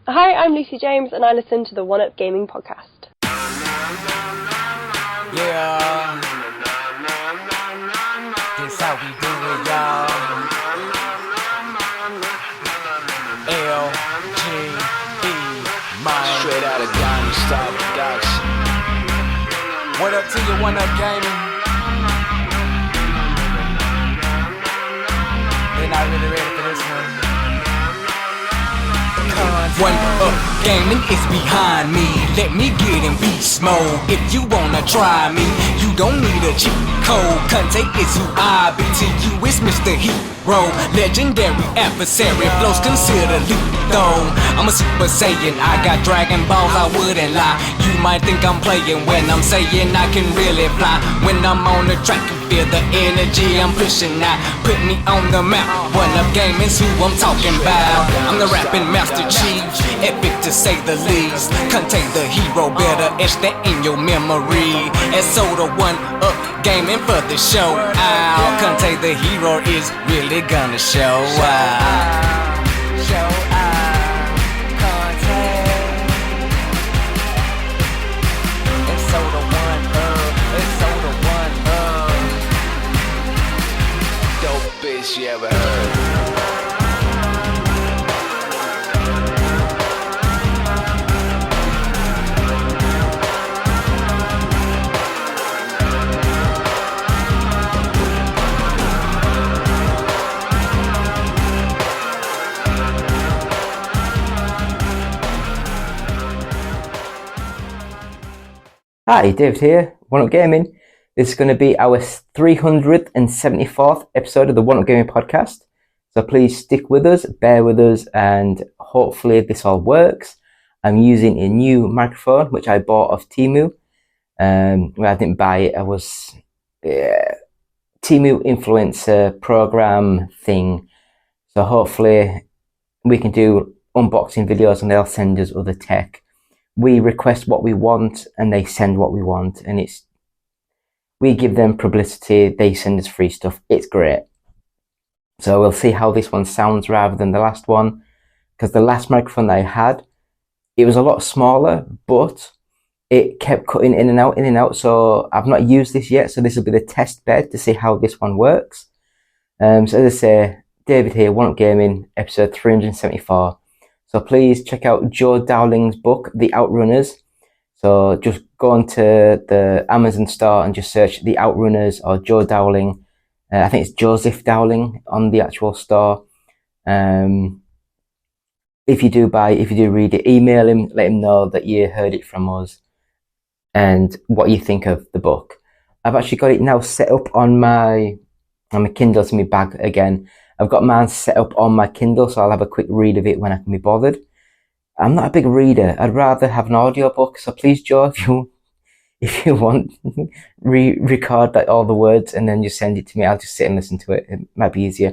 Hi, I'm Lucy James and I listen to the One Up Gaming podcast. Yeah, this how we do it, y'all. L-G-E, man. Straight out of Diamond Star Production. What up to you, One Up Gaming? They're not really ready for this one. One Up Gaming is behind me. Let me get in beast mode. If you wanna try me, you don't need a cheat code. Conte is who I be. To you it's Mr. Hero, legendary adversary. Flows considered lethal. I'm a Super Saiyan, I got Dragon Balls, I wouldn't lie. You might think I'm playing when I'm saying I can really fly. When I'm on the track, you feel the energy I'm pushing out. Put me on the map. One Up Gaming's who I'm talking about. I'm the rapping Master Chief, epic to say the least. Contain the hero, better etch that in your memory. And so the One Up Gaming for the show out. Contain the hero is really gonna show out. Show out. Contain. And so the One Up. And so the One Up. Dope bitch you ever heard. Hi, David here, One Up Gaming. This is going to be our 374th episode of the One Up Gaming podcast. So please stick with us, bear with us, and hopefully this all works. I'm using a new microphone, which I bought off Temu. Well, I didn't buy it. I was Temu influencer program thing. So hopefully we can do unboxing videos and they'll send us other tech. We request what we want and they send what we want, and we give them publicity, they send us free stuff. It's great. So we'll see how this one sounds rather than the last one, because the last microphone that I had, it was a lot smaller, but it kept cutting in and out. So I've not used this yet, so this will be the test bed to see how this one works. So as I say, David here, One Up Gaming, episode 374. So please check out Joe Dowling's book, The Outrunners. So just go onto the Amazon store and just search The Outrunners or Joe Dowling. I think it's Joseph Dowling on the actual store. If you do read it, email him, let him know that you heard it from us and what you think of the book. I've actually got it now set up on my Kindle. It's in my bag again. I've got mine set up on my Kindle, so I'll have a quick read of it when I can be bothered. I'm not a big reader. I'd rather have an audiobook. So please, Joe, if you want, record like all the words and then just send it to me. I'll just sit and listen to it. It might be easier.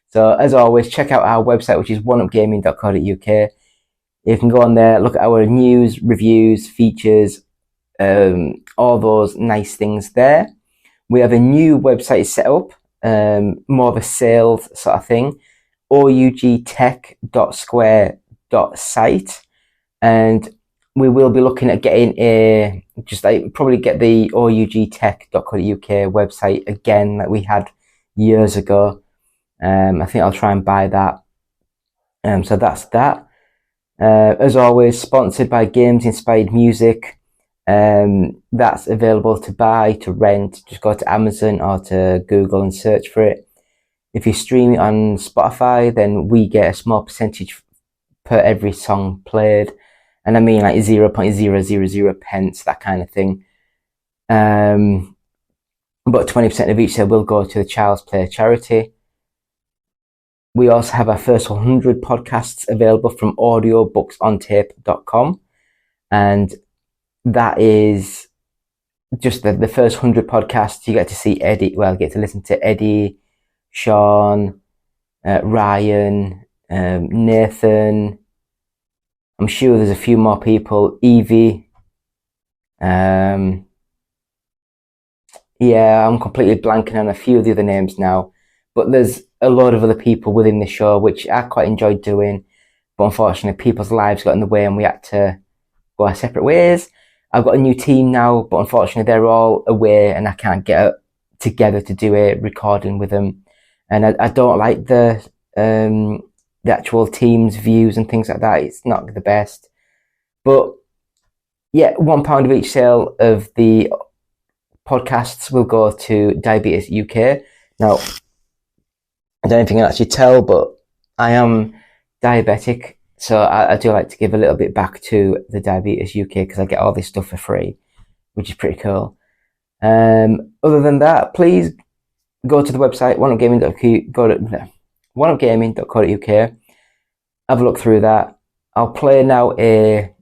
So as always, check out our website, which is oneupgaming.co.uk. You can go on there, look at our news, reviews, features, all those nice things there. We have a new website set up. More of a sales sort of thing, ougtech.square.site, and we will be looking at getting probably get the ougtech.co.uk website again that we had years ago. I think I'll try and buy that. So that's that. As always, sponsored by Games Inspired Music. That's available to buy, to rent. Just go to Amazon or to Google and search for it. If you stream it on Spotify, then we get a small percentage per every song played, and I mean like 0.000 pence, that kind of thing. But 20% of each sale will go to the Child's Play charity. We also have our first 100 podcasts available from audiobooksontape.com, and that is just the first 100 podcasts. You get to see get to listen to Eddie, Sean, Ryan, Nathan. I'm sure there's a few more people. Evie. Yeah, I'm completely blanking on a few of the other names now. But there's a lot of other people within the show, which I quite enjoyed doing. but unfortunately people's lives got in the way and we had to go our separate ways. I've got a new team now, but unfortunately they're all away and I can't get together to do a recording with them. And I don't like the actual team's views and things like that. It's not the best. But yeah, £1 of each sale of the podcasts will go to Diabetes UK. Now, I don't know if you can actually tell, but I am diabetic, so I do like to give a little bit back to the Diabetes UK because I get all this stuff for free, which is pretty cool. Other than that, please go to the website oneupgaming.co.uk. Have a look through that. I'll play now a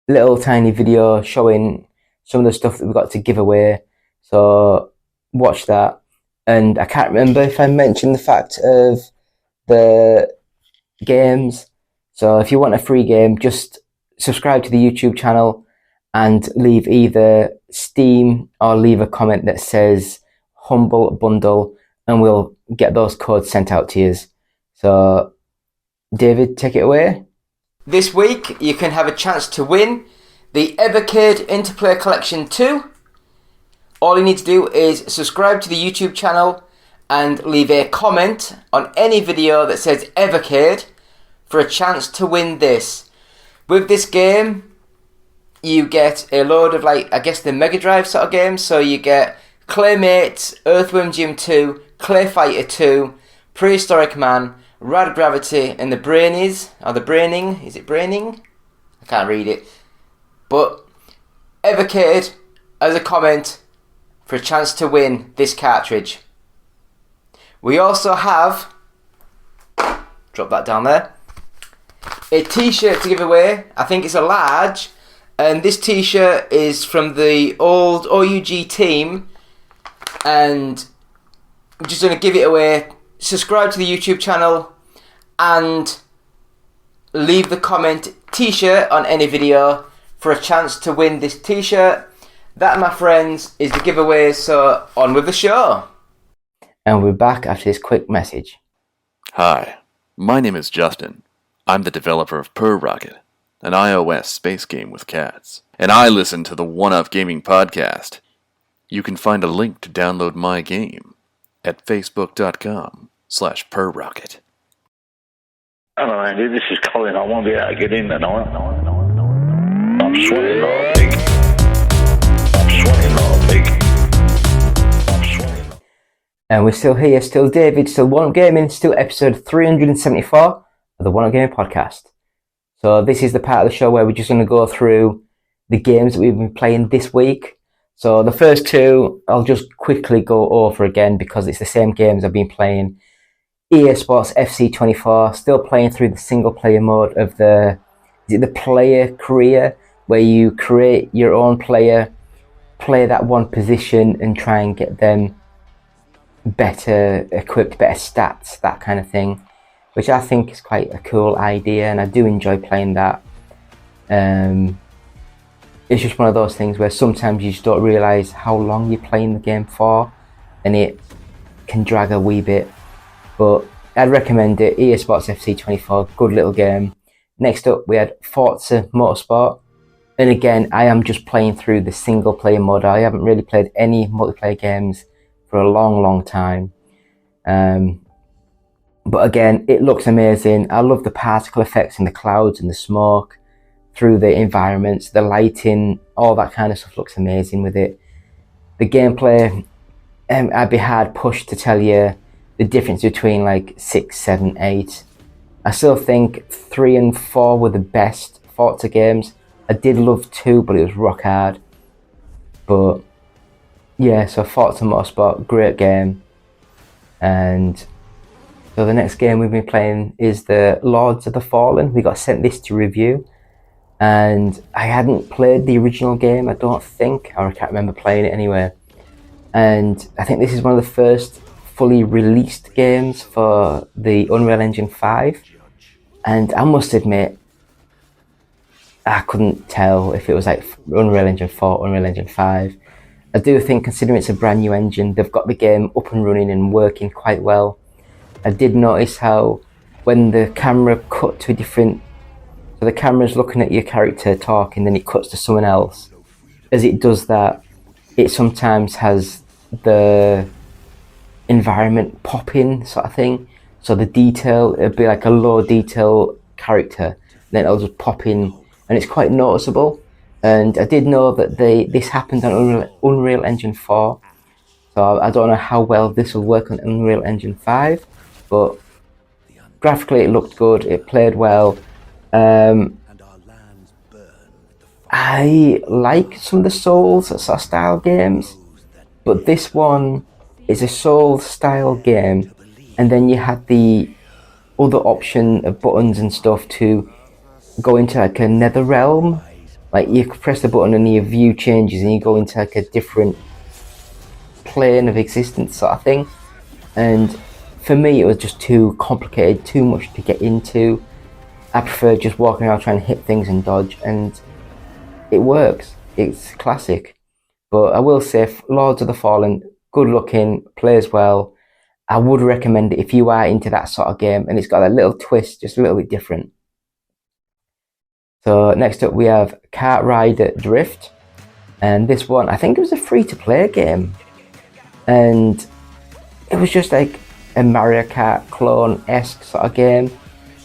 little tiny video showing some of the stuff that we've got to give away. So watch that. And I can't remember if I mentioned the fact of the games. So if you want a free game, just subscribe to the YouTube channel and leave either Steam or leave a comment that says Humble Bundle, and we'll get those codes sent out to you. So David, take it away. This week you can have a chance to win the Evercade Interplay Collection 2. All you need to do is subscribe to the YouTube channel and leave a comment on any video that says Evercade for a chance to win this. With this game, you get a load of, like, I guess the Mega Drive sort of games. So you get Claymates, Earthworm Jim 2, Clay Fighter 2, Prehistoric Man, Rad Gravity, and the Brainies, or the Braining. Is it Braining? I can't read it. But Evercade as a comment for a chance to win this cartridge. We also have, drop that down there, a t-shirt to give away. I think it's a large, and this t-shirt is from the old OUG team, and I'm just going to give it away. Subscribe to the YouTube channel and leave the comment t-shirt on any video for a chance to win this t-shirt. That, my friends, is the giveaway, so on with the show. And we're back after this quick message. Hi, my name is Justin. I'm the developer of Per Rocket, an iOS space game with cats. And I listen to the One Up Gaming podcast. You can find a link to download my game at facebook.com/perrocket. Hello, Andy. This is Colin. I won't be able to get in tonight. I'm sweating like a pig. And we're still here, still David, still One Up Gaming, still episode 374 of the One Up Gaming podcast. So this is the part of the show where we're just going to go through the games that we've been playing this week. So the first two, I'll just quickly go over again because it's the same games I've been playing. EA Sports FC 24, still playing through the single player mode of the player career, where you create your own player, play that one position and try and get them better equipped, better stats, that kind of thing, which I think is quite a cool idea, and I do enjoy playing that. It's just one of those things where sometimes you just don't realise how long you're playing the game for, and it can drag a wee bit, but I'd recommend it. EA Sports FC 24, good little game. Next up we had Forza Motorsport, and again I am just playing through the single player mode. I haven't really played any multiplayer games for a long time, but again it looks amazing. I love the particle effects in the clouds and the smoke through the environments, the lighting, all that kind of stuff looks amazing with it. The gameplay, I'd be hard pushed to tell you the difference between like 6, 7, 8. I still think 3 and 4 were the best Forza games. I did love 2, but it was rock hard. But yeah, so Forza Motorsport, great game. And so the next game we've been playing is the Lords of the Fallen. We got sent this to review, and I hadn't played the original game, I don't think, or I can't remember playing it anyway. And I think this is one of the first fully released games for the Unreal Engine 5. And I must admit, I couldn't tell if it was like Unreal Engine 4, Unreal Engine 5. I do think, considering it's a brand new engine, they've got the game up and running and working quite well. I did notice how when the camera cut to a different, so the camera's looking at your character talking, then it cuts to someone else. As it does that, it sometimes has the environment pop in sort of thing. So the detail, it'll be like a low detail character, then it'll just pop in, and it's quite noticeable. And I did know that this happened on Unreal Engine 4, so I don't know how well this will work on Unreal Engine 5, but graphically it looked good, it played well. I like some of the Souls sort of style games, but this one is a Souls style game, and then you had the other option of buttons and stuff to go into like a nether realm. Like you press the button and your view changes and you go into like a different plane of existence sort of thing. And for me it was just too complicated, too much to get into. I prefer just walking around trying to hit things and dodge, and it works. It's classic. But I will say Lords of the Fallen, good looking, plays well. I would recommend it if you are into that sort of game, and it's got a little twist, just a little bit different. So next up we have Kart Rider Drift, and this one I think it was a free-to-play game, and it was just like a Mario Kart clone-esque sort of game.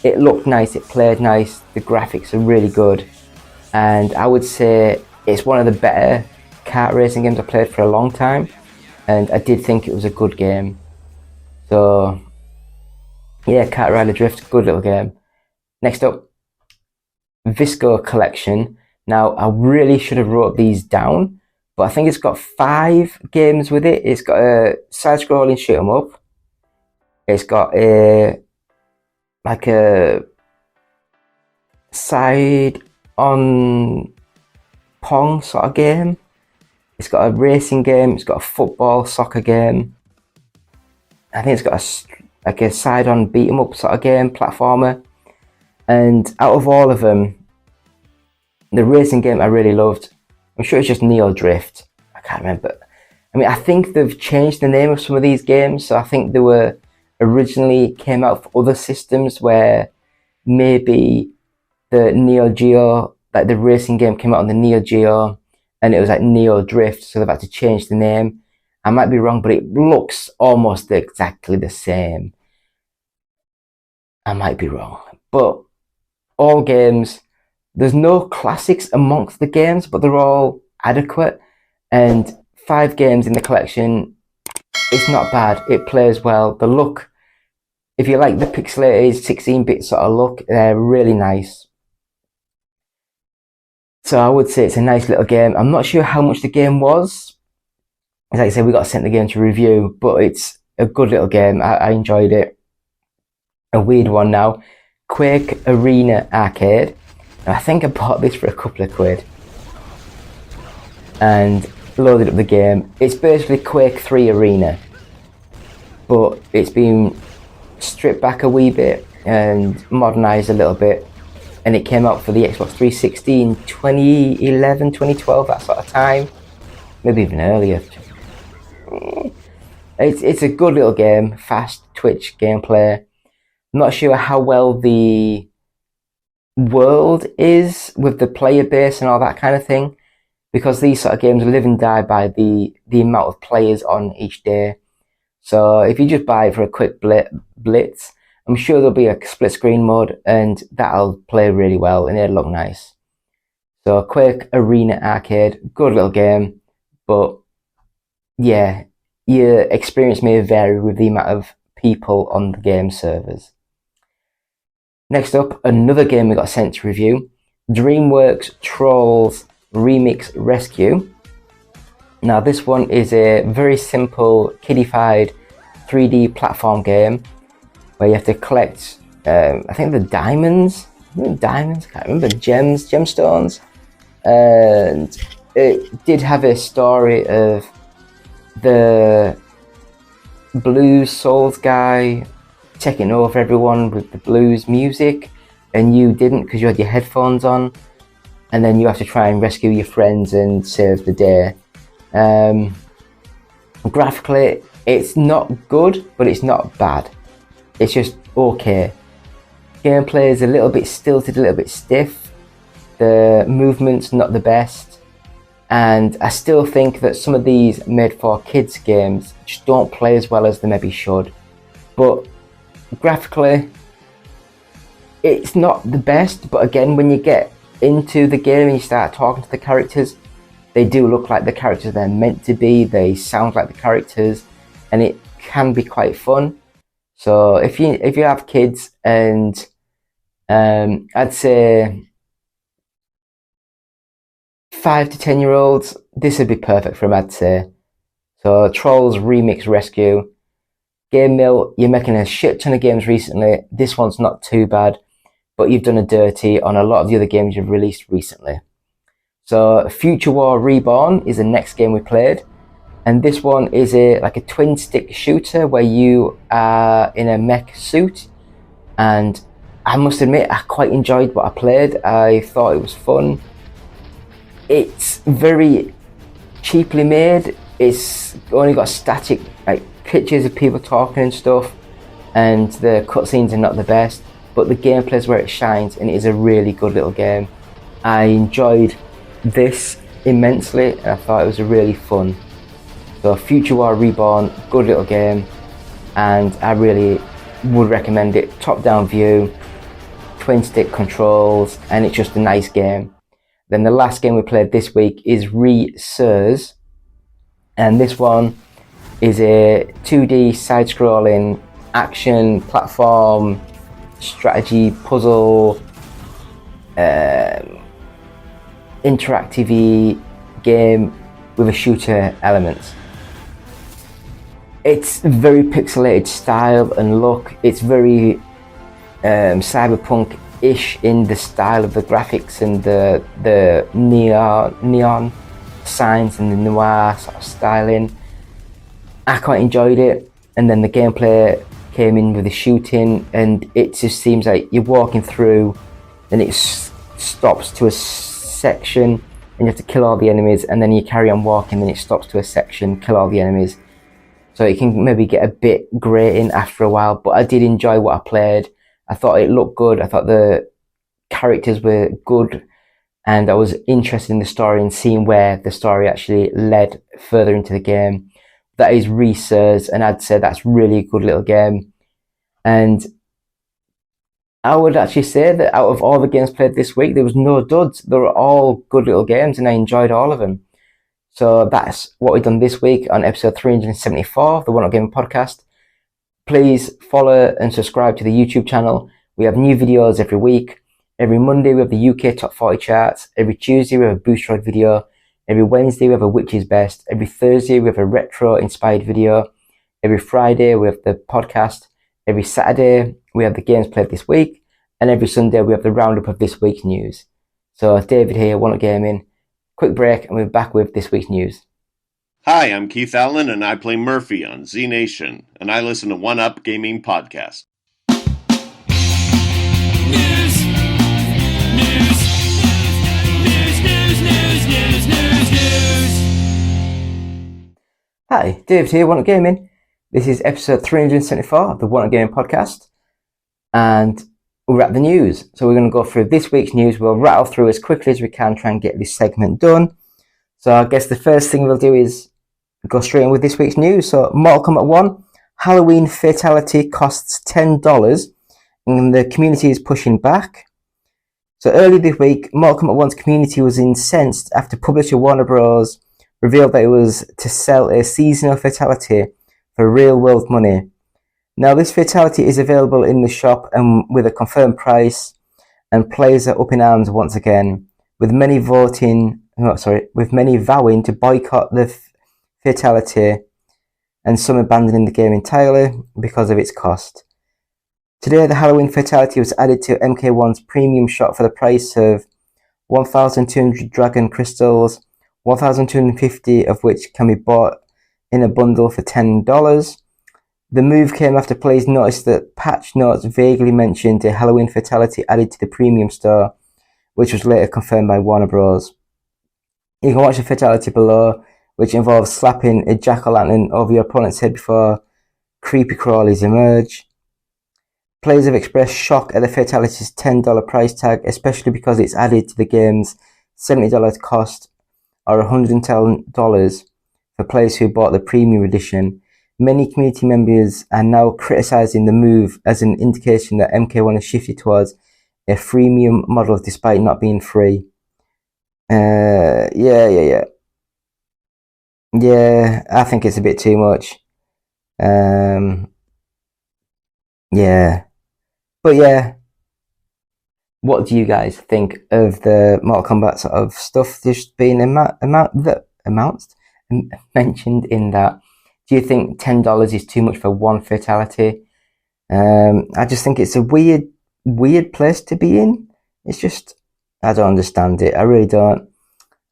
It looked nice, it played nice, the graphics are really good, and I would say it's one of the better kart racing games I played for a long time, and I did think it was a good game. So yeah, Kart Rider Drift, good little game. Next up, Visco Collection. Now I really should have wrote these down, but I think it's got 5 games with it. It's got a side-scrolling shoot 'em up. It's got a side on Pong sort of game. It's got a racing game. It's got a football soccer game. I think it's got a side on beat 'em up sort of game, platformer. And out of all of them, the racing game I really loved. I'm sure it's just Neo Drift. I can't remember. I mean, I think they've changed the name of some of these games. So I think they were originally came out for other systems where maybe the Neo Geo, like the racing game came out on the Neo Geo and it was like Neo Drift. So they've had to change the name. I might be wrong, but it looks almost exactly the same. I might be wrong, but all games, there's no classics amongst the games, but they're all adequate, and 5 games in the collection, it's not bad, it plays well. The look, if you like the pixelated 16-bit sort of look, they're really nice. So I would say it's a nice little game. I'm not sure how much the game was. As I said, we got sent the game to review, but it's a good little game. I enjoyed it. A weird one now. Quake Arena Arcade. Now, I think I bought this for a couple of quid and loaded up the game. It's basically Quake 3 Arena, but it's been stripped back a wee bit and modernised a little bit, and it came out for the Xbox 360 in 2011, 2012, that sort of time, maybe even earlier. It's a good little game, fast twitch gameplay. I'm not sure how well the world is with the player base and all that kind of thing, because these sort of games live and die by the amount of players on each day. So if you just buy it for a quick blitz, I'm sure there'll be a split screen mode and that'll play really well and it'll look nice. So Quake Arena Arcade, good little game, but yeah, your experience may vary with the amount of people on the game servers. Next up, another game we got sent to review, DreamWorks Trolls Remix Rescue. Now this one is a very simple, kiddified 3D platform game where you have to collect, I think the diamonds, can't remember, gemstones. And it did have a story of the Blues Souls guy taking over everyone with the blues music, and you didn't because you had your headphones on, and then you have to try and rescue your friends and save the day. Graphically, it's not good, but it's not bad. It's just okay. gameplay is a little bit stilted, a little bit stiff. The movement's not the best. And I still think that some of these made-for-kids games just don't play as well as they maybe should. But graphically, it's not the best. But again, when you get into the game and you start talking to the characters, they do look like the characters they're meant to be. They sound like the characters, and it can be quite fun. So if you have kids, and I'd say 5 to 10 year olds, this would be perfect for them, I'd say. So Trolls Remix Rescue, Game Mill, you're making a shit ton of games recently. This one's not too bad, but you've done a dirty on a lot of the other games you've released recently. So Future War Reborn is the next game we played, and this one is like a twin stick shooter where you are in a mech suit, and I must admit I quite enjoyed what I played. I thought it was fun. It's very cheaply made. It's only got static like pictures of people talking and stuff, and the cutscenes are not the best, but the gameplay is where it shines, and it is a really good little game. I enjoyed this immensely, and I thought it was really fun. So Future War Reborn, good little game, and I really would recommend it. Top down view, twin stick controls, and it's just a nice game. Then the last game we played this week is Re:Sers, and this one is a 2D side-scrolling action platform strategy puzzle interactive game with a shooter element. It's very pixelated style and look. It's very cyberpunk-ish in the style of the graphics and the neon signs and the noir sort of styling. I quite enjoyed it, and then the gameplay came in with the shooting, and it just seems like you're walking through and it stops to a section and you have to kill all the enemies, and then you carry on walking and it stops to a section, kill all the enemies. So it can maybe get a bit grating after a while, but I did enjoy what I played. I thought it looked good. I thought the characters were good, and I was interested in the story and seeing where the story actually led further into the game. That is Re:Sers, and I'd say that's really a good little game. And I would actually say that out of all the games played this week, there was no duds. They were all good little games, and I enjoyed all of them. So that's what we've done this week on episode 374 of the One Up Gaming Podcast. Please follow and subscribe to the YouTube channel. We have new videos every week. Every Monday we have the UK Top 40 charts. Every Tuesday we have a Boosteroid video. Every Wednesday we have a Which is Best. Every Thursday we have a retro inspired video. Every Friday we have the podcast. Every Saturday we have the games played this week. And every Sunday we have the roundup of this week's news. So David here, One Up Gaming. Quick break and we're back with this week's news. Hi, I'm Keith Allen, and I play Murphy on Z Nation, and I listen to One Up Gaming Podcast. News. Hi, David here, One Up Gaming. This is episode 374 of the One Up Gaming Podcast. And we're at the news. So we're going to go through this week's news. We'll rattle through as quickly as we can, try and get this segment done. So I guess the first thing we'll do is go straight in with this week's news. So Mortal Kombat 1, Halloween Fatality costs $10 and the community is pushing back. So earlier this week, Mortal Kombat 1's community was incensed after publisher Warner Bros. Revealed that it was to sell a seasonal fatality for real world money. Now this fatality is available in the shop and with a confirmed price, and players are up in arms once again, with many vowing to boycott the fatality and some abandoning the game entirely because of its cost. Today the Halloween fatality was added to MK1's premium shop for the price of 1,200 dragon crystals, 1,250 of which can be bought in a bundle for $10. The move came after players noticed that patch notes vaguely mentioned a Halloween fatality added to the premium store, which was later confirmed by Warner Bros. You can watch the fatality below, which involves slapping a jack-o'-lantern over your opponent's head before creepy crawlies emerge. Players have expressed shock at the Fatality's $10 price tag, especially because it's added to the game's $70 cost or $110 for players who bought the premium edition. Many community members are now criticizing the move as an indication that MK1 has shifted towards a freemium model despite not being free. Yeah, I think it's a bit too much. Yeah. But yeah, what do you guys think of the Mortal Kombat sort of stuff just being mentioned in that? Do you think $10 is too much for one fatality? I just think it's a weird place to be in. It's just, I don't understand it. I really don't.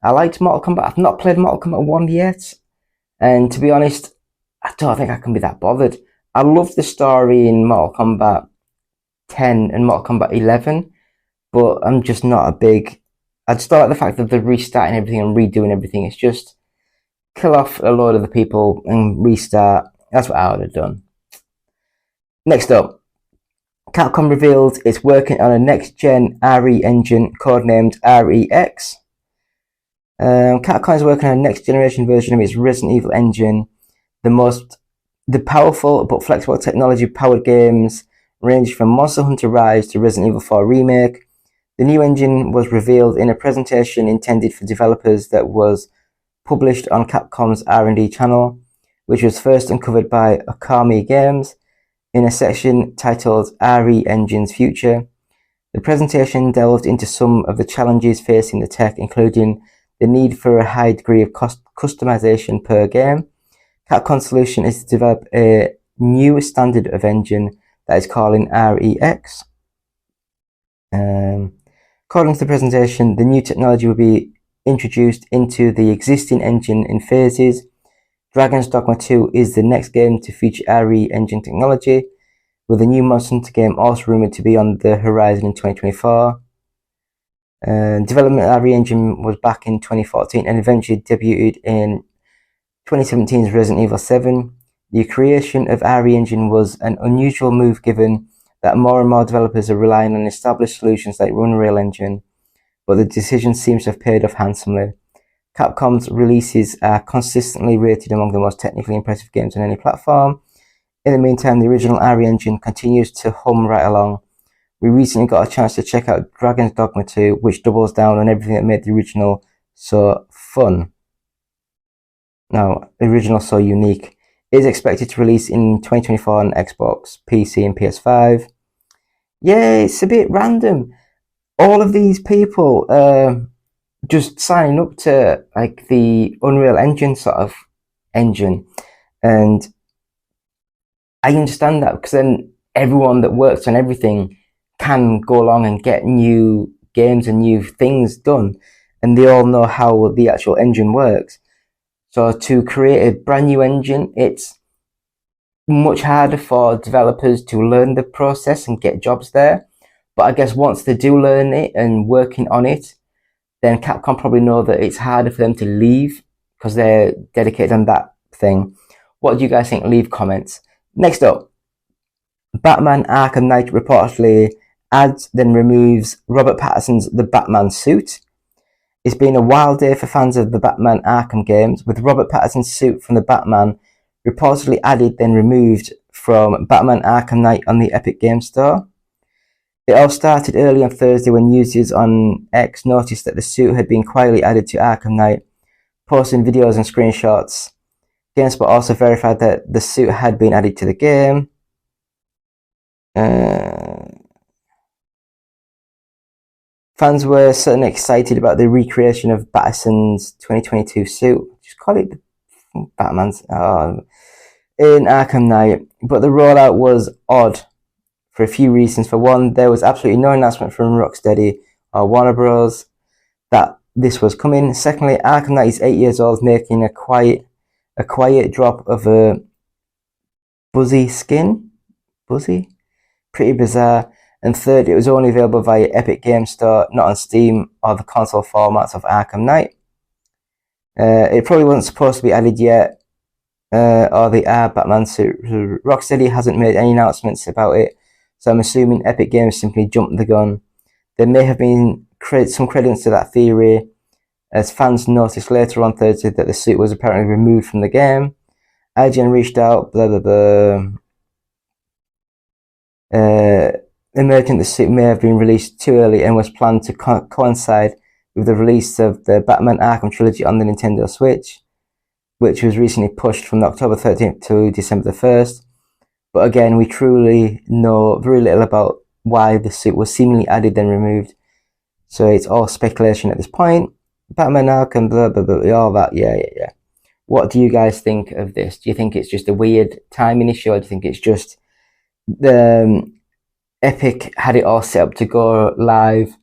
I liked Mortal Kombat. I've not played Mortal Kombat 1 yet. And to be honest, I don't think I can be that bothered. I love the story in Mortal Kombat 10 and Mortal Kombat 11, but I'm just not a big... I just don't like the fact that they're restarting everything and redoing everything. It's just kill off a load of the people and restart. That's what I would have done. Next up, Capcom revealed it's working on a next-gen RE engine codenamed REX. Capcom is working on a next-generation version of its Resident Evil engine. The powerful but flexible technology-powered games range from Monster Hunter Rise to Resident Evil 4 Remake. The new engine was revealed in a presentation intended for developers that was published on Capcom's R&D channel, which was first uncovered by Okami Games in a section titled RE Engine's Future. The presentation delved into some of the challenges facing the tech, including the need for a high degree of customization per game. Capcom's solution is to develop a new standard of engine that is calling REX. According to the presentation, the new technology will be introduced into the existing engine in phases. Dragon's Dogma 2 is the next game to feature RE engine technology, with a new Monster Hunter game also rumoured to be on the horizon in 2024. Development of RE engine was back in 2014 and eventually debuted in 2017's Resident Evil 7. The creation of RE engine was an unusual move given that more and more developers are relying on established solutions like Unreal Engine, but the decision seems to have paid off handsomely. Capcom's releases are consistently rated among the most technically impressive games on any platform. In the meantime, the original RE engine continues to hum right along. We recently got a chance to check out Dragon's Dogma 2, which doubles down on everything that made the original so fun. Now, the original so unique. It is expected to release in 2024 on Xbox, PC and PS5. Yeah, it's a bit random. All of these people just signing up to like the Unreal Engine sort of engine, and I understand that because then everyone that works on everything can go along and get new games and new things done, and they all know how the actual engine works. So to create a brand new engine, it's much harder for developers to learn the process and get jobs there. But I guess once they do learn it and working on it, then Capcom probably know that it's harder for them to leave because they're dedicated on that thing. What do you guys think? Leave comments. Next up, Batman Arkham Knight reportedly adds then removes Robert Pattinson's The Batman suit. It's been a wild day for fans of the Batman Arkham games, with Robert Pattinson's suit from the Batman reportedly added then removed from Batman Arkham Knight on the Epic Games Store. It all started early on Thursday when users on X noticed that the suit had been quietly added to Arkham Knight, posting videos and screenshots. GameSpot also verified that the suit had been added to the game. Fans were certainly excited about the recreation of Pattinson's 2022 suit. Just call it Batman's in Arkham Knight. But the rollout was odd for a few reasons. For one, there was absolutely no announcement from Rocksteady or Warner Bros. That this was coming. Secondly, Arkham Knight is 8 years old, making a quiet drop of a Buzzy skin. Buzzy? Pretty bizarre. And third, it was only available via Epic Games Store, not on Steam or the console formats of Arkham Knight. It probably wasn't supposed to be added yet, or the Batman suit. Rocksteady hasn't made any announcements about it, so I'm assuming Epic Games simply jumped the gun. There may have been some credence to that theory, as fans noticed later on Thursday that the suit was apparently removed from the game. IGN reached out, blah blah blah. Emerging the suit may have been released too early and was planned to coincide with the release of the Batman Arkham trilogy on the Nintendo Switch, which was recently pushed from October 13th to December the 1st. But again, we truly know very little about why the suit was seemingly added then removed. So it's all speculation at this point. Batman Arkham, blah, blah, blah, all that, yeah. What do you guys think of this? Do you think it's just a weird timing issue, or do you think it's just the Epic had it all set up to go live,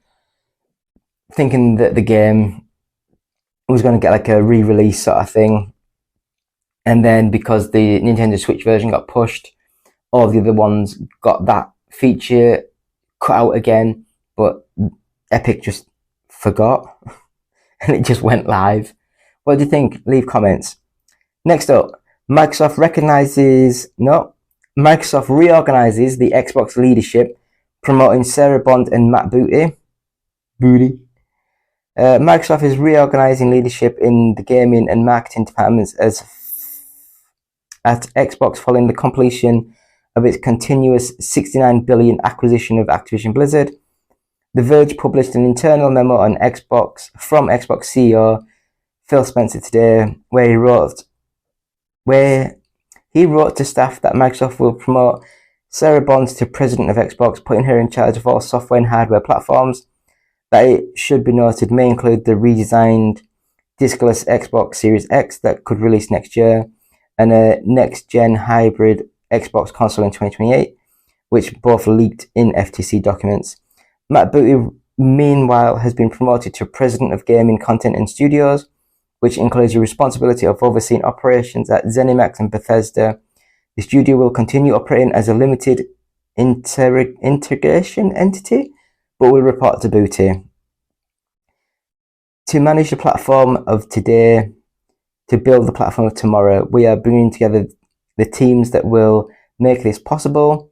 thinking that the game was going to get like a re-release sort of thing, and then because the Nintendo Switch version got pushed, all the other ones got that feature cut out again, but Epic just forgot and it just went live. What do you think? Leave comments. Next up, Microsoft reorganizes the Xbox leadership, promoting Sarah Bond and Matt Booty. Microsoft is reorganizing leadership in the gaming and marketing departments at Xbox following the completion of its continuous $69 billion acquisition of Activision Blizzard. The Verge published an internal memo on Xbox from Xbox CEO Phil Spencer today, where he wrote to staff that Microsoft will promote Sarah Bonds to president of Xbox, putting her in charge of all software and hardware platforms. That, it should be noted, may include the redesigned diskless Xbox Series X that could release next year, and a next-gen hybrid Xbox console in 2028, which both leaked in FTC documents. Matt Booty, meanwhile, has been promoted to president of gaming content and studios, which includes the responsibility of overseeing operations at ZeniMax and Bethesda. The studio will continue operating as a limited integration entity, but will report to Booty. To manage the platform of today, to build the platform of tomorrow, we are bringing together the teams that will make this possible.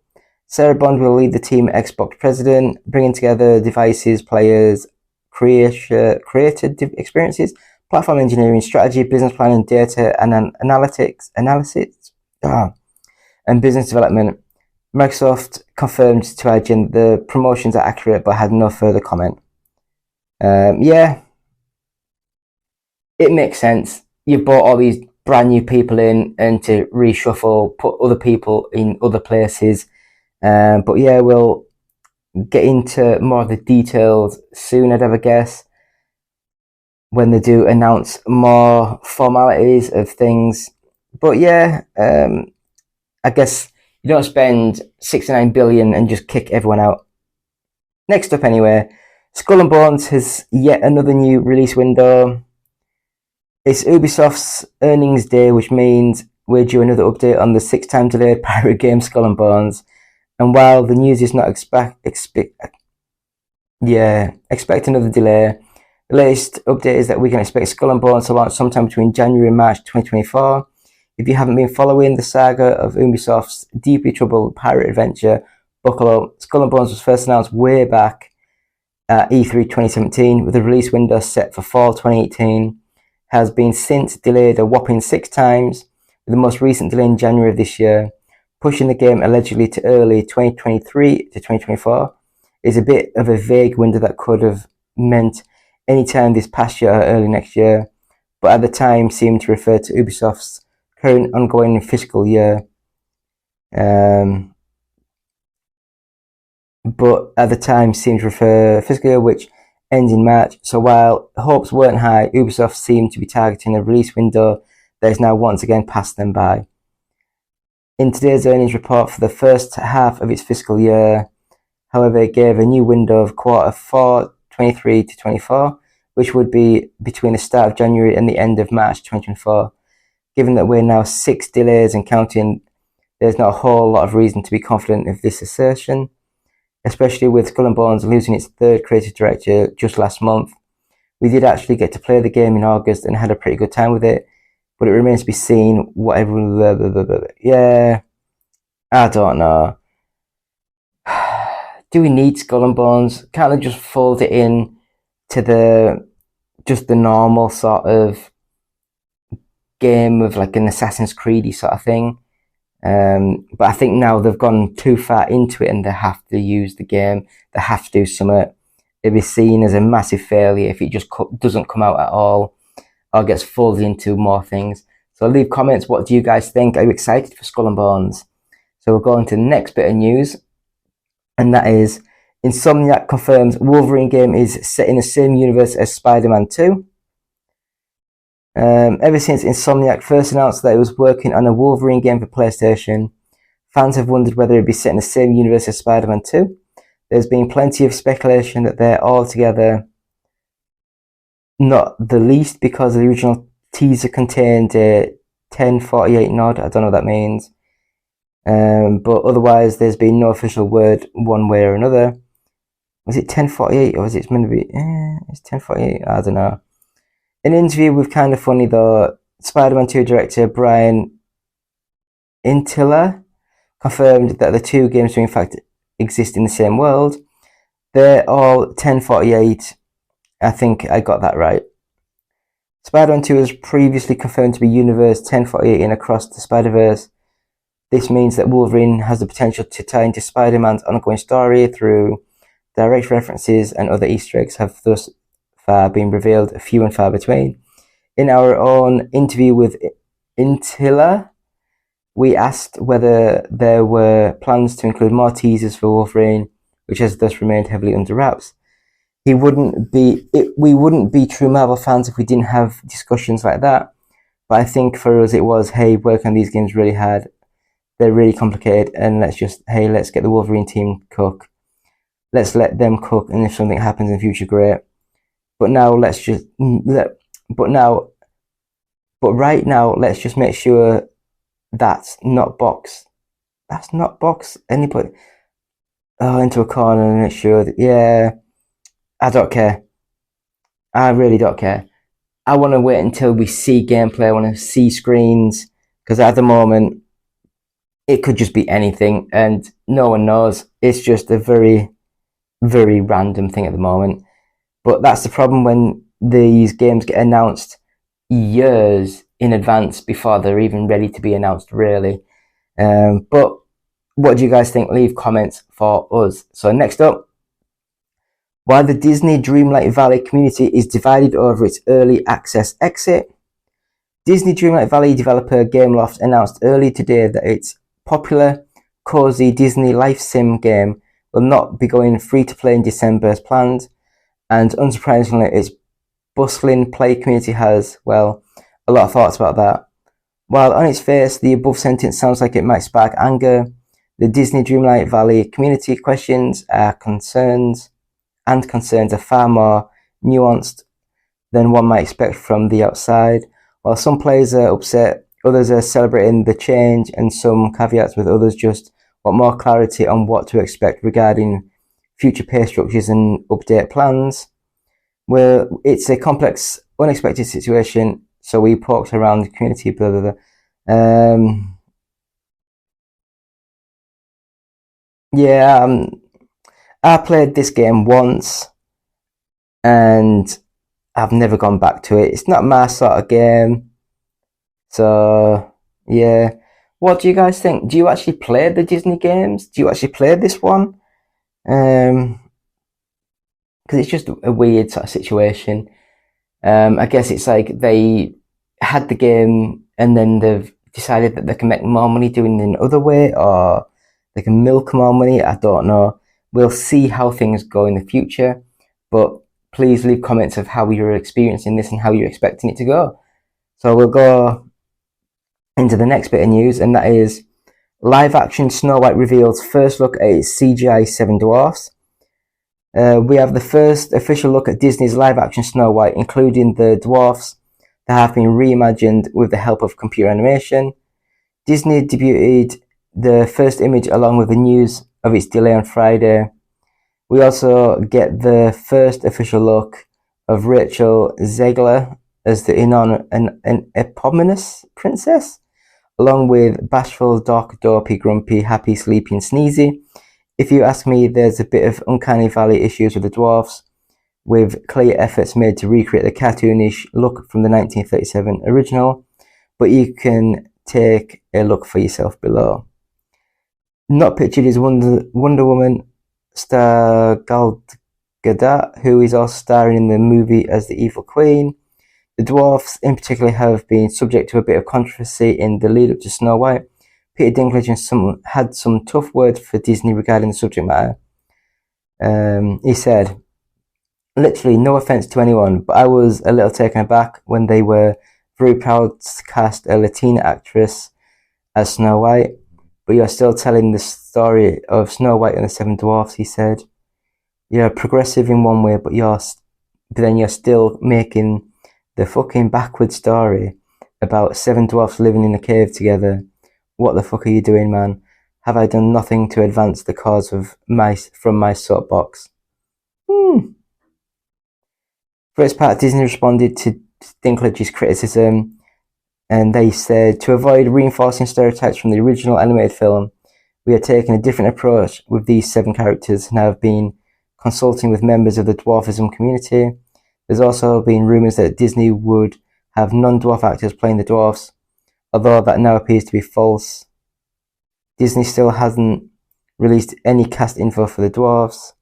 Sarah Bond will lead the team Xbox president, bringing together devices, players, creative experiences, platform engineering, strategy, business planning, data and analysis, and business development. Microsoft confirmed to IGN the promotions are accurate, but had no further comment. Yeah, it makes sense. You brought all these brand new people in, and to reshuffle, put other people in other places. But yeah, we'll get into more of the details soon, I'd have a guess, when they do announce more formalities of things. But yeah, I guess you don't spend $69 billion and just kick everyone out. Next up anyway, Skull and Bones has yet another new release window. It's Ubisoft's earnings day, which means we're due another update on the 6-time delayed pirate game Skull and Bones. And while the news is not expect another delay, the latest update is that we can expect Skull and Bones to launch sometime between January and March 2024. If you haven't been following the saga of Ubisoft's deeply troubled pirate adventure, buckle up. Skull and Bones was first announced way back at E3 2017, with a release window set for fall 2018. Has been since delayed a whopping 6 times, with the most recent delay in January of this year, pushing the game allegedly to early 2023 to 2024. Is a bit of a vague window that could have meant any time this past year or early next year, but at the time seemed to refer to Ubisoft's current ongoing fiscal year. Which ends in March. So while hopes weren't high, Ubisoft seemed to be targeting a release window that is now once again passed them by. In today's earnings report for the first half of its fiscal year, however, it gave a new window of quarter 4, 23 to 24, which would be between the start of January and the end of March 2024. Given that we're now 6 delays and counting, there's not a whole lot of reason to be confident of this assertion, especially with Skull and Bones losing its 3rd creative director just last month. We did actually get to play the game in August and had a pretty good time with it, but it remains to be seen what everyone... Yeah, I don't know. do we need Skull and Bones? Can't they just fold it in to the normal sort of game of like an Assassin's Creed sort of thing? But I think now they've gone too far into it and they have to use the game. They have to do something. It'd be seen as a massive failure if it just doesn't come out at all or gets folded into more things. So leave comments. What do you guys think? Are you excited for Skull and Bones? So we'll go on to the next bit of news, and that is Insomniac confirms Wolverine game is set in the same universe as Spider-Man 2. Ever since Insomniac first announced that it was working on a Wolverine game for PlayStation, fans have wondered whether it would be set in the same universe as Spider-Man 2. There's been plenty of speculation that they're all together, not the least because the original teaser contained a 1048 nod. I don't know what that means. But otherwise, there's been no official word one way or another. Was it 1048 or was it meant to be? It's 1048. I don't know. In an interview with Kinda Funny, though, Spider-Man 2 director Brian Intila confirmed that the two games do in fact exist in the same world. They're all 1048. I think I got that right. Spider-Man 2 was previously confirmed to be Universe 1048 in Across the Spider-Verse. This means that Wolverine has the potential to tie into Spider-Man's ongoing story through direct references, and other Easter eggs have thus far been revealed, few and far between. In our own interview with Intila, we asked whether there were plans to include more teasers for Wolverine, which has thus remained heavily under wraps. We wouldn't be true Marvel fans if we didn't have discussions like that. But I think for us it was, hey, work on these games really hard. They're really complicated, and let's get the Wolverine team cook. Let's let them cook, and if something happens in the future, great. But right now, let's just make sure that's not box anybody into a corner and make sure that, yeah, I don't care. I really don't care. I want to wait until we see gameplay. I want to see screens, because at the moment, it could just be anything, and no one knows. It's just a very, very random thing at the moment. But that's the problem when these games get announced years in advance before they're even ready to be announced, really. But what do you guys think? Leave comments for us. So next up, while the Disney Dreamlight Valley community is divided over its early access exit, Disney Dreamlight Valley developer Gameloft announced earlier today that its popular, cozy Disney Life Sim game will not be going free-to-play in December as planned, and unsurprisingly, its bustling play community has, well, a lot of thoughts about that. While on its face, the above sentence sounds like it might spark anger, the Disney Dreamlight Valley community concerns are far more nuanced than one might expect from the outside. While some players are upset, others are celebrating the change, and some caveats with others just want more clarity on what to expect regarding future pay structures and update plans. Well, it's a complex, unexpected situation, so we poked around the community, blah, blah, blah. I played this game once, and I've never gone back to it. It's not my sort of game. So, yeah. What do you guys think? Do you actually play the Disney games? Do you actually play this one? Because it's just a weird sort of situation. I guess it's like they had the game and then they've decided that they can make more money doing it in another way, or they can milk more money. I don't know. We'll see how things go in the future. But please leave comments of how you're experiencing this and how you're expecting it to go. So we'll go into the next bit of news, and that is live action Snow White reveals first look at its CGI Seven Dwarfs. We have the first official look at Disney's live action Snow White, including the dwarfs that have been reimagined with the help of computer animation. Disney debuted the first image along with the news of its delay on Friday. We also get the first official look of Rachel Zegler as an eponymous princess, along with bashful, dark, dopey, grumpy, happy, sleepy, and sneezy. If you ask me, there's a bit of uncanny valley issues with the dwarfs, with clear efforts made to recreate the cartoonish look from the 1937 original, but you can take a look for yourself below. Not pictured is Wonder Woman star Gal Gadot, who is also starring in the movie as the Evil Queen. The dwarfs in particular have been subject to a bit of controversy in the lead up to Snow White. Peter Dinklage had some tough words for Disney regarding the subject matter. He said, "Literally, no offense to anyone, but I was a little taken aback when they were very proud to cast a Latina actress as Snow White, but you're still telling the story of Snow White and the Seven Dwarfs," he said. "You're progressive in one way, but then you're still making the fucking backward story about seven dwarfs living in a cave together. What the fuck are you doing, man? Have I done nothing to advance the cause from my soapbox?" For its part, Disney responded to Dinklage's criticism, and they said, "To avoid reinforcing stereotypes from the original animated film, we are taking a different approach with these seven characters and have been consulting with members of the dwarfism community. There's also been rumours that Disney would have non-dwarf actors playing the dwarfs, although that now appears to be false. Disney still hasn't released any cast info for the dwarfs.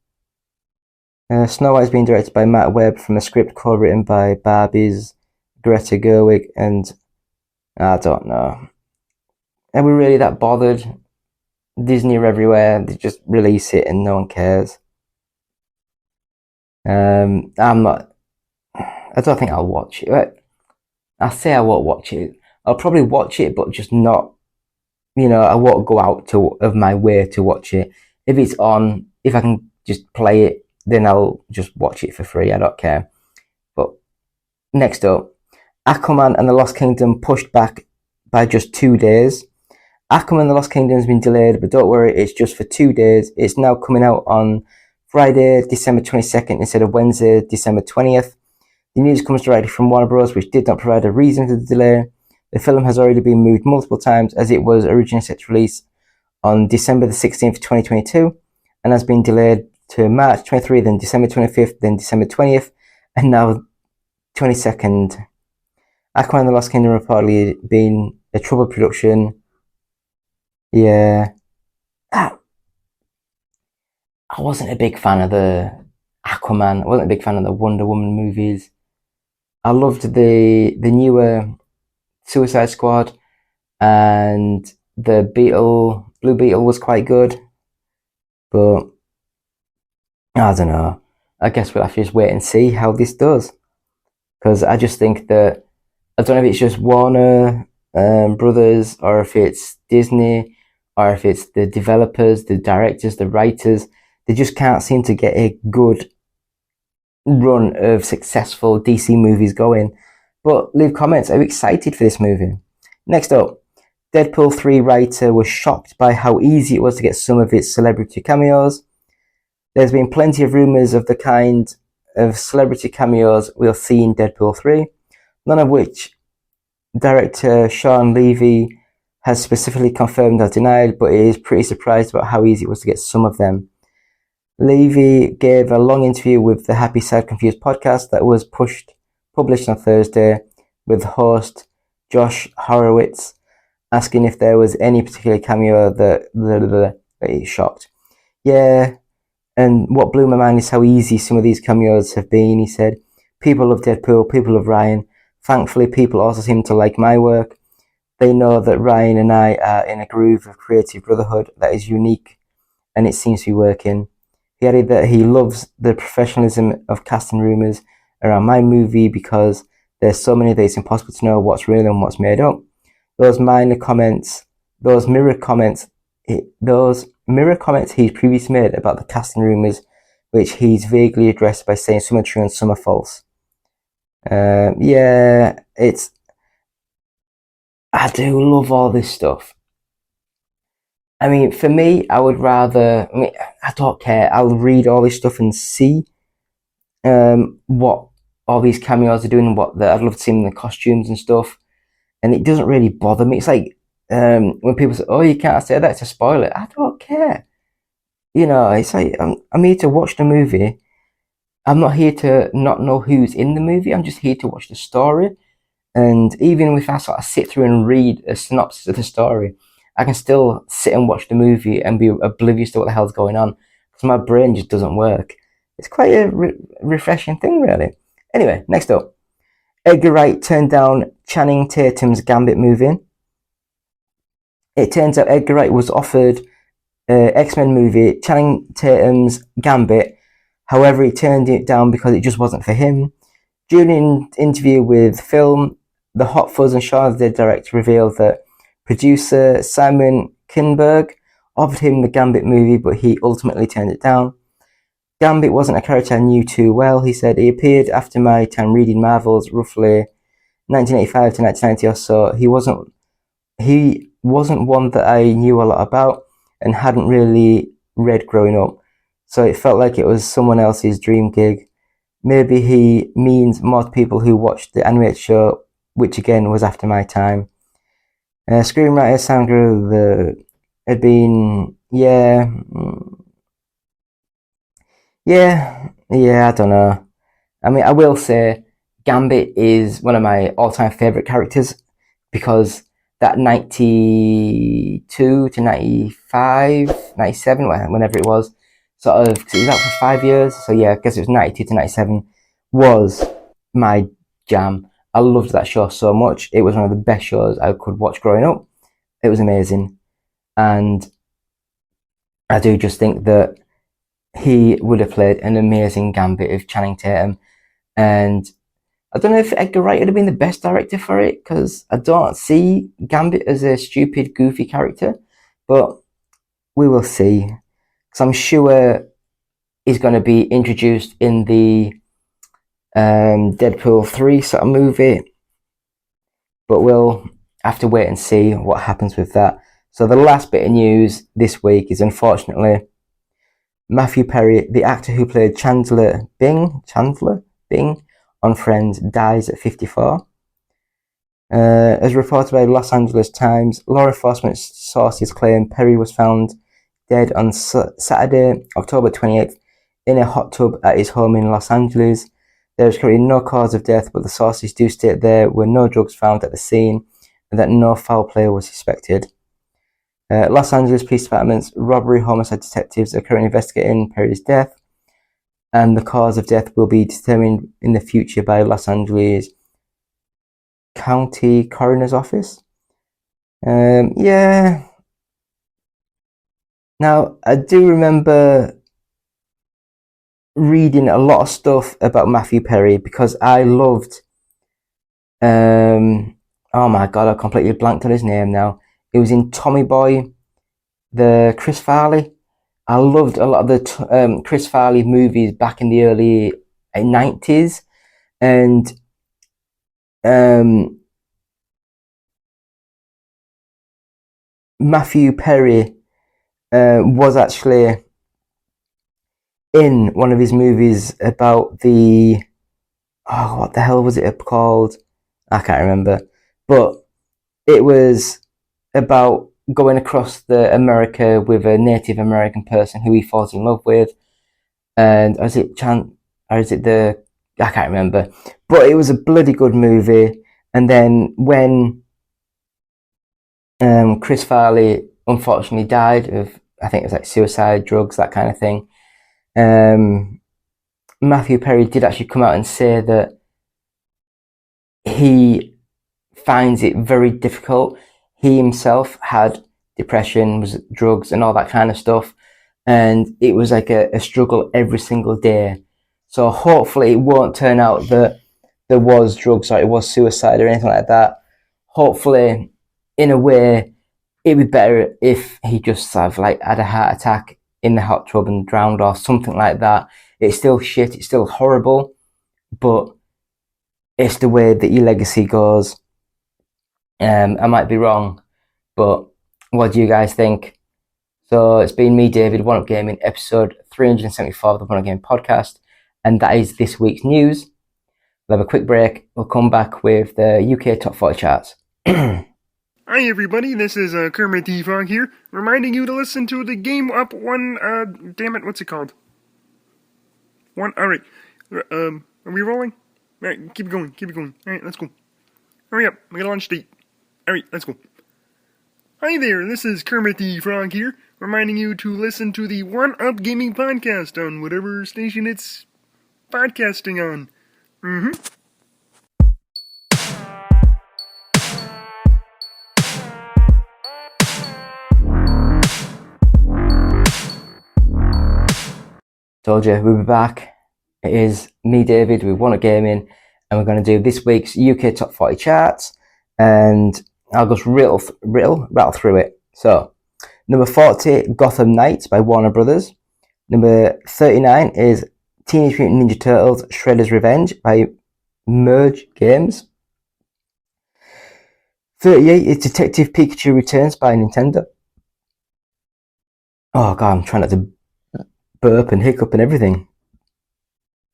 Snow White is being directed by Matt Webb from a script co-written by Barbie's Greta Gerwig, and I don't know. Are we really that bothered? Disney are everywhere. They just release it and no one cares. I don't think I'll watch it. I say I won't watch it. I'll probably watch it, but just not, I won't go out of my way to watch it. If it's on, if I can just play it, then I'll just watch it for free. I don't care. But next up, Aquaman and the Lost Kingdom pushed back by just 2 days. Aquaman and the Lost Kingdom has been delayed, but don't worry, it's just for 2 days. It's now coming out on Friday, December 22nd instead of Wednesday, December 20th. The news comes directly from Warner Bros., which did not provide a reason for the delay. The film has already been moved multiple times, as it was originally set to release on December the 16th, 2022, and has been delayed to March 23, then December 25th, then December 20th, and now 22nd. Aquaman and the Lost Kingdom reportedly been a troubled production. Yeah. I wasn't a big fan of the Aquaman. I wasn't a big fan of the Wonder Woman movies. I loved the newer Suicide Squad, and the Blue Beetle was quite good, but I don't know. I guess we'll have to just wait and see how this does, because I just think that, I don't know if it's just Warner Brothers, or if it's Disney, or if it's the developers, the directors, the writers. They just can't seem to get a good run of successful DC movies going. But leave comments. Are you excited for this movie? Next up, Deadpool 3 writer was shocked by how easy it was to get some of its celebrity cameos. There's been plenty of rumours of the kind of celebrity cameos we'll see in Deadpool 3, none of which director Sean Levy has specifically confirmed or denied, but he is pretty surprised about how easy it was to get some of them. Levy gave a long interview with the Happy Sad Confused podcast that was published on Thursday, with host Josh Horowitz asking if there was any particular cameo that he shocked. Yeah, and what blew my mind is how easy some of these cameos have been, he said. People love Deadpool, people love Ryan. Thankfully, people also seem to like my work. They know that Ryan and I are in a groove of creative brotherhood that is unique, and it seems to be working. He added that he loves the professionalism of casting rumours around my movie because there's so many that it's impossible to know what's real and what's made up. Those mirror comments he's previously made about the casting rumours, which he's vaguely addressed by saying some are true and some are false. I do love all this stuff. I mean, for me, I don't care. I'll read all this stuff and see what all these cameos are doing, and I'd love to see them in the costumes and stuff. And it doesn't really bother me. It's like when people say, "Oh, you can't say that, it's a spoiler." I don't care. you know, it's like I'm here to watch the movie. I'm not here to not know who's in the movie. I'm just here to watch the story. And even if I sort of sit through and read a synopsis of the story, I can still sit and watch the movie and be oblivious to what the hell's going on because my brain just doesn't work. It's quite a refreshing thing, really. Anyway, next up. Edgar Wright turned down Channing Tatum's Gambit movie. It turns out Edgar Wright was offered X-Men movie, Channing Tatum's Gambit. However, he turned it down because it just wasn't for him. During an interview with Film, the Hot Fuzz and Shaun of the Dead director revealed that producer Simon Kinberg offered him the Gambit movie, but he ultimately turned it down. Gambit wasn't a character I knew too well, he said. He appeared after my time reading Marvels, roughly 1985 to 1990 or so. He wasn't one that I knew a lot about and hadn't really read growing up, so it felt like it was someone else's dream gig. Maybe he means more to people who watched the animated show, which again was after my time. Screenwriter Sandra had been, yeah, I don't know. I mean, I will say Gambit is one of my all-time favourite characters because that 92 to 95, 97, whenever it was, sort of, because it was out for 5 years, so yeah, I guess it was 92 to 97, was my jam. I loved that show so much. It was one of the best shows I could watch growing up. It was amazing. And I do just think that he would have played an amazing Gambit of Channing Tatum. And I don't know if Edgar Wright would have been the best director for it, because I don't see Gambit as a stupid, goofy character. But we will see. Because I'm sure he's going to be introduced in the Deadpool 3 sort of movie. But we'll have to wait and see what happens with that. So the last bit of news this week is, unfortunately, Matthew Perry, the actor who played Chandler Bing on Friends, dies at 54. As reported by the Los Angeles Times, law enforcement sources claim Perry was found dead on Saturday, October 28th, in a hot tub at his home in Los Angeles. There is currently no cause of death, but the sources do state there were no drugs found at the scene and that no foul play was suspected. Los Angeles Police Department's robbery homicide detectives are currently investigating Perry's death, and the cause of death will be determined in the future by Los Angeles County Coroner's Office. Yeah. Now, I do remember reading a lot of stuff about Matthew Perry because I loved, oh my god, I completely blanked on his name now. It was in Tommy Boy, the Chris Farley. I loved a lot of the Chris Farley movies back in the early 90s. And Matthew Perry was actually in one of his movies about the... Oh, what the hell was it called? I can't remember. But it was about going across the America with a Native American person who he falls in love with, and I can't remember, but it was a bloody good movie. And then when Chris Farley unfortunately died of, I think it was like suicide, drugs, that kind of thing, Matthew Perry did actually come out and say that he finds it very difficult. He himself had depression, was drugs and all that kind of stuff, and it was like a struggle every single day. So hopefully it won't turn out that there was drugs or it was suicide or anything like that. Hopefully, in a way, it'd be better if he just sort of like had a heart attack in the hot tub and drowned or something like that. It's still shit, it's still horrible, but it's the way that your legacy goes. I might be wrong, but what do you guys think? So it's been me, David, One Up Gaming, episode 374 of the One Up Gaming podcast, and that is this week's news. We'll have a quick break. We'll come back with the UK Top 40 charts. Hi everybody, this is Kermit the Frog here, reminding you to listen to the Game Up One, damn it, what's it called? Alright, are we rolling? Alright, keep it going, alright, let's go. Hurry up, we got a lunch date. Alright, let's go. Hi there, this is Kermit the Frog here, reminding you to listen to the One Up Gaming Podcast on whatever station it's podcasting on. Told you, we'll be back. It is me, David, with One Up Gaming, and we're going to do this week's UK Top 40 charts, and I'll just rattle through it. So, number 40, Gotham Knights by Warner Brothers. Number 39 is Teenage Mutant Ninja Turtles Shredder's Revenge by Merge Games. 38 is Detective Pikachu Returns by Nintendo. Oh god, I'm trying not to burp and hiccup and everything.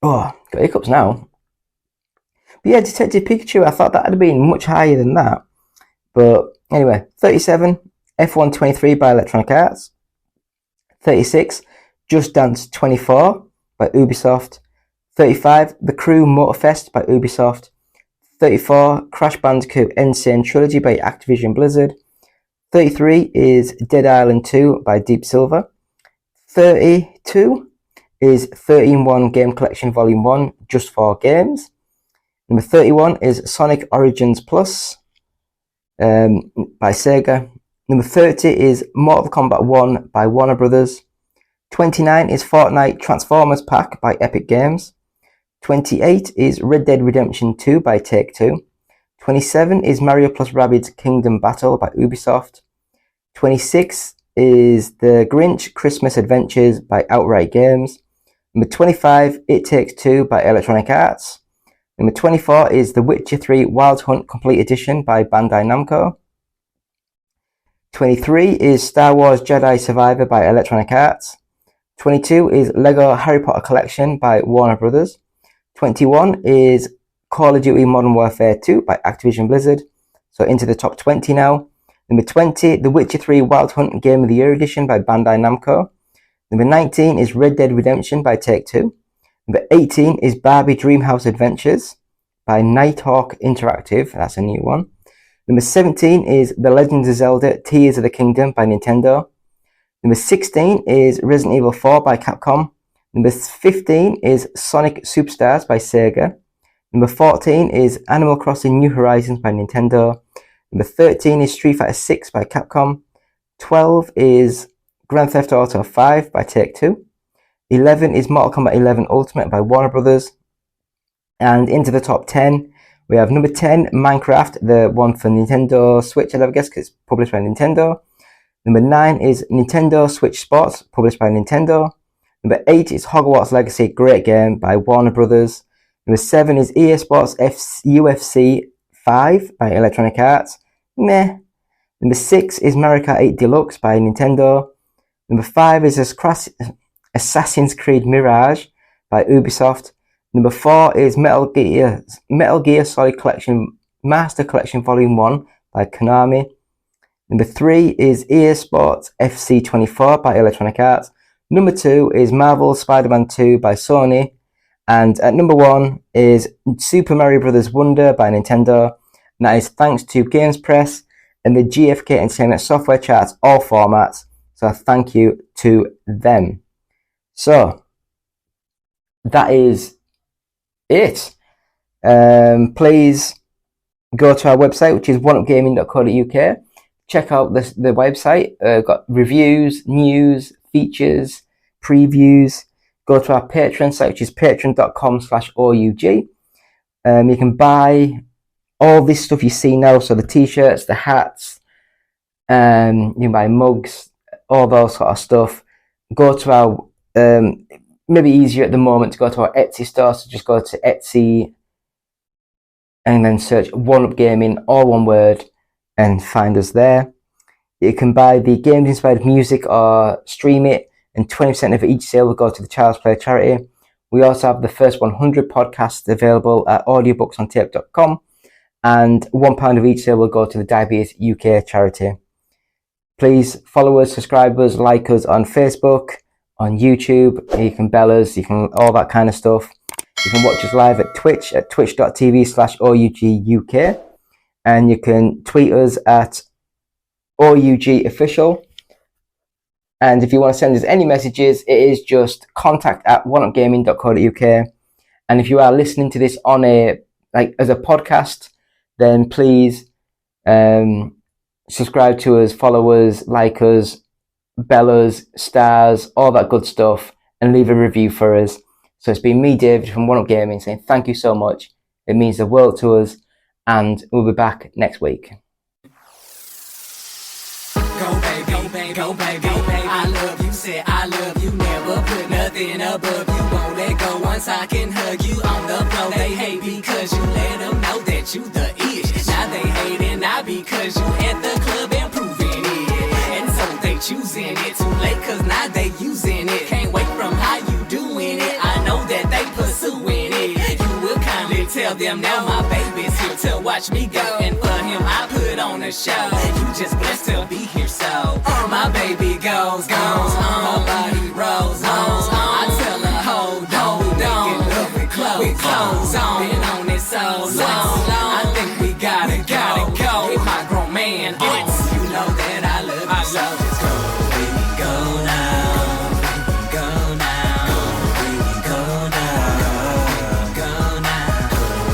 Oh, got hiccups now. But yeah, Detective Pikachu, I thought that had been much higher than that. But anyway, 37, F1 23 by Electronic Arts. 36, Just Dance 24 by Ubisoft. 35, The Crew Motorfest by Ubisoft. 34, Crash Bandicoot N. Sane Trilogy by Activision Blizzard. 33 is Dead Island 2 by Deep Silver. 32 is 13-1 Game Collection Volume 1, Just 4 Games. Number 31 is Sonic Origins Plus by Sega. Number 30 is Mortal Kombat 1 by Warner Brothers. 29 is Fortnite Transformers Pack by Epic Games. 28 is Red Dead Redemption 2 by Take-Two. 27 is Mario plus Rabbids Kingdom Battle by Ubisoft. 26 is The Grinch Christmas Adventures by Outright Games. Number 25, It Takes Two by Electronic Arts. Number 24 is The Witcher 3 Wild Hunt Complete Edition by Bandai Namco. 23 is Star Wars Jedi Survivor by Electronic Arts. 22 is Lego Harry Potter Collection by Warner Brothers. 21 is Call of Duty Modern Warfare 2 by Activision Blizzard. So into the top 20 now. Number 20, The Witcher 3 Wild Hunt Game of the Year Edition by Bandai Namco. Number 19 is Red Dead Redemption by Take-Two. Number 18 is Barbie Dreamhouse Adventures by Nighthawk Interactive. That's a new one. Number 17 is The Legend of Zelda Tears of the Kingdom by Nintendo. Number 16 is Resident Evil 4 by Capcom. Number 15 is Sonic Superstars by Sega. Number 14 is Animal Crossing New Horizons by Nintendo. Number 13 is Street Fighter 6 by Capcom. 12 is Grand Theft Auto 5 by Take-Two. 11 is Mortal Kombat 11 Ultimate by Warner Brothers. And into the top 10, we have number 10, Minecraft, the one for Nintendo Switch, I guess, because it's published by Nintendo. Number 9 is Nintendo Switch Sports, published by Nintendo. Number 8 is Hogwarts Legacy, great game by Warner Brothers. Number 7 is EA Sports UFC 5 by Electronic Arts. Meh. Number 6 is Mario Kart 8 Deluxe by Nintendo. Number 5 is Assassin's Creed Mirage by Ubisoft. Number 4 is Metal Gear Solid Collection Master Collection Volume 1 by Konami. Number 3 is EA Sports FC 24 by Electronic Arts. Number 2 is Marvel Spider-Man 2 by Sony. And at number 1 is Super Mario Bros. Wonder by Nintendo. And that is thanks to Games Press and the GFK Entertainment Software Charts, all formats. So thank you to them. So that is it. Please go to our website, which is oneupgaming.co.uk. Check out the website. Got reviews, news, features, previews. Go to our Patreon site, which is patreon.com/OUG. You can buy all this stuff you see now, so the t-shirts, the hats, you can buy mugs, all those sort of stuff. Go to our, maybe easier at the moment to go to our Etsy store, so just go to Etsy and then search One Up Gaming, all one word, and find us there. You can buy the games inspired music or stream it, and 20% of each sale will go to the Child's Play charity. We also have the first 100 podcasts available at audiobooksontape.com. and £1 of each sale will go to the Diabetes UK charity. Please follow us, subscribe us, like us on Facebook, on YouTube. You can bell us, you can all that kind of stuff. You can watch us live at Twitch at twitch.tv/OUGUK, and you can tweet us at OUGofficial. And if you want to send us any messages, it is just contact@oneupgaming.co.uk. And if you are listening to this on as a podcast, then please subscribe to us, follow us, like us, bell us, stars, all that good stuff, and leave a review for us. So it's been me, David, from One Up Gaming, saying thank you so much. It means the world to us, and we'll be back next week. Go baby, go baby, go baby, go baby. I love you, say I love you. Never put nothing above you. Won't let go once I can hug you on the floor. They hate because you let them know that you the ish. Now they hating not because you at the club and proving it. And so they choosing it too late cause now they using it. Can't wait from how you doing it. I know that they pursuing it. You will kindly tell them now my baby's here to watch me go. And for him I put on a show. You just blessed to be here so. My baby goes on. Her body rolls on. I tell her hold on. Make it love it close on. Been on it so long. I think we gotta go. Get my grown man on. You know that I love you so. Just go, baby, go now. Go now. Baby, go now. Go now.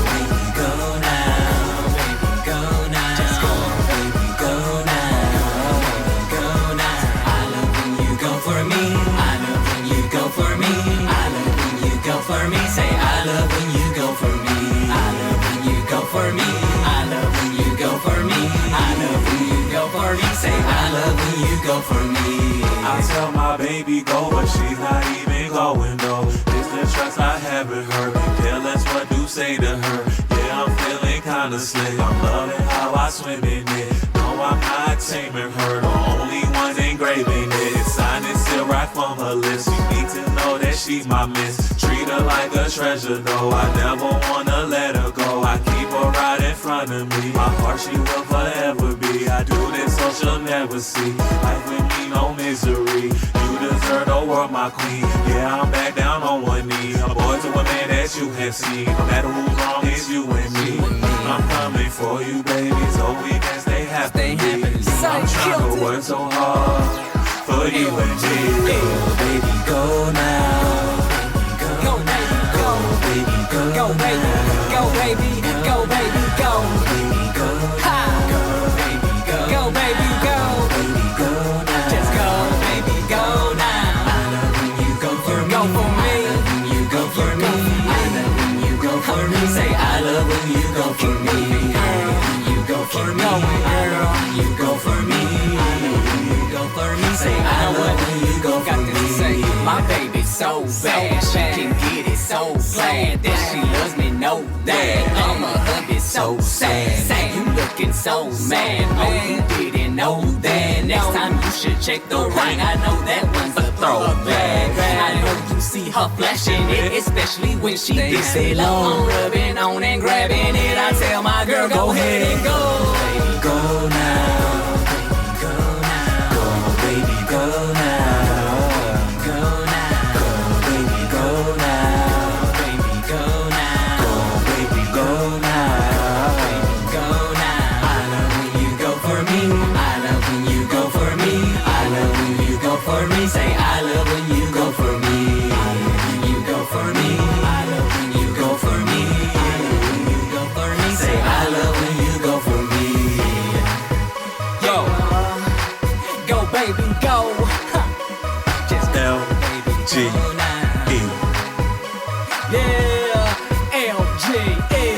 Baby, go now. Baby, go now. Just go, baby, go now. Go now. I love when you go for me. I love when you go for me. I love when you go for me. Say I love when you go for me. I love when you go for me. I love when you go for me. I love when you go for me. Say I love when you go for me. I tell my baby go, but she's not even going though. It's the trust I have in her. Careless what do say to her. Yeah, I'm feeling kinda slick. I'm loving how I swim in it. No, I'm not taming her. The only one engraving it. Sign it still right from her lips. You need to know that she's my miss. Treat her like a treasure though. I never wanna let her go. I keep her right in front of me. My heart she will forever be. I do this so she'll never see. Life with me no misery. You deserve the world, my queen. Yeah, I'm back down on one knee. A boy to a man that you have seen. No matter who's wrong, it's you and me. I'm coming for you, baby, so we can stay happy. I'm trying to work so hard for you and me. Go, baby, go now. Go, baby, go. Baby, go. Go, baby, go, baby, go, baby, go. Baby, go. Ha. Go, baby, go. Go, baby, go. Baby, go now. Just go, baby, go now. I love when you go for me. Go for me. I love when you go for me. I love when you go for me. Say I love when you go for me. You go for me. Girl, you go for me. You go for me. Say I love when you go for me. My baby's so bad, she can get it so glad that she loves me, know that. I'm a hubby so sad, you looking so mad. Oh, you didn't know that. Next time you should check the ring. I know that one's a throwback. I know you see her flashing it, especially when she gets it low. I'm rubbing on and grabbing it. I tell my girl, go ahead and go. Baby, go now. Baby, go now. Say I love when you go for me. I love when you go for me. I love when you go for me. I love when you go for me. Say I love when you go for me. Yo, go baby, go. Just go, baby, go now. Yeah, LGE.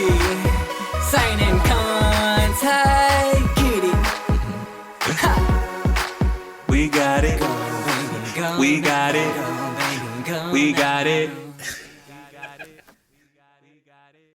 Sign in contact, get it. We got it. We got it. We got it.